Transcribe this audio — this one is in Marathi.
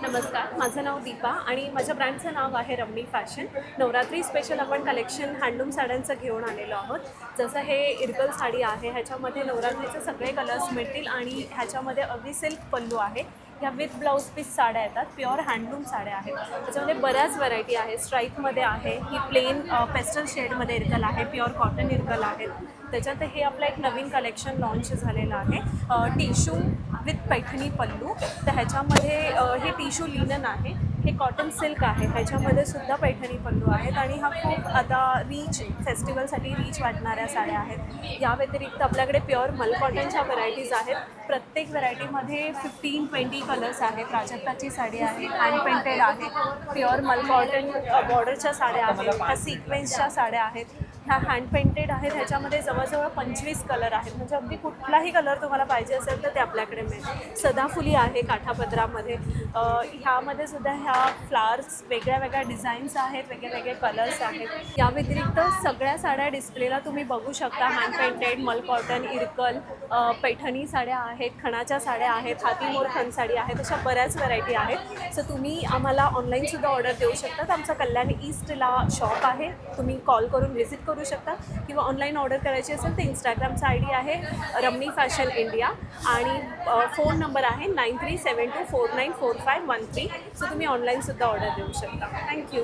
नमस्कार, माझं नाव दीपा आणि माझ्या ब्रँडचं नाव आहे रमणी फॅशन. नवरात्री स्पेशल आपण कलेक्शन हँडलूम साड्यांचं घेऊन आलेलो आहोत. जसं हे इरकल साडी आहे, ह्याच्यामध्ये नवरात्रीचे सगळे कलर्स मिळतील आणि ह्याच्यामध्ये अगदी सिल्क पल्लू आहे. ह्या विथ ब्लाऊज पीस साड्या येतात, प्युअर हँडलूम साड्या आहेत. त्याच्यामध्ये बऱ्याच व्हरायटी आहे. स्ट्राईपमध्ये आहे, ही प्लेन पेस्टल शेडमध्ये इरकल आहे, प्युअर कॉटन इरकल आहेत. त्याच्यात हे आपलं एक नवीन कलेक्शन लॉन्च झालेलं आहे, टिशू विथ पैठणी पल्लू. तर ह्याच्यामध्ये हे टिशू लिनन आहे, हे कॉटन सिल्क आहे, ह्याच्यामध्ये सुद्धा पैठणी पल्लू आहेत आणि हा खूप आता रीच फेस्टिवलसाठी रीच वाटणाऱ्या साड्या आहेत. या व्यतिरिक्त आपल्याकडे प्युअर मल कॉटनच्या व्हरायटीज आहेत. प्रत्येक व्हरायटीमध्ये 15-20 कलर्स आहेत. प्राजक्ताची साडी आहे, हँड पेंटेड आहे, प्युअर मल कॉटन बॉर्डरच्या साड्या आहेत, ह्या सिक्वेन्सच्या साड्या आहेत, ह्या हँड पेंटेड आहेत. ह्याच्यामध्ये जवळजवळ 25 कलर आहेत. म्हणजे अगदी कुठलाही कलर तुम्हाला पाहिजे असेल तर ते आपल्याकडे मिळेल. सदाफुली आहे काठापदरामध्ये. ह्यामध्ये सुद्धा ह्या फ्लावर्स वेगळ्या वेगळ्या डिझाईन्स आहेत, वेगळे वेगळे कलर्स आहेत. या व्यतिरिक्त सगळ्या साड्या डिस्प्लेला तुम्ही बघू शकता. हँड पेंटेड, मल कॉटन, इरकल, पैठणी साड्या आहेत, खणाच्या साड्या आहेत, हातीमोर खण साडी आहेत, अशा बऱ्याच व्हरायटी आहेत. सो तुम्ही आम्हाला ऑनलाईनसुद्धा ऑर्डर देऊ शकता. आमचा कल्याण ईस्टला शॉप आहे, तुम्ही कॉल करून व्हिजिट करू शकता किंवा ऑनलाईन ऑर्डर करायची असेल तर इंस्टाग्रामचा ID आहे रमणी फॅशन इंडिया आणि फोन नंबर आहे 9372494513. सो तुम्ही ऑनलाईनसुद्धा ऑर्डर देऊ शकता. थँक्यू.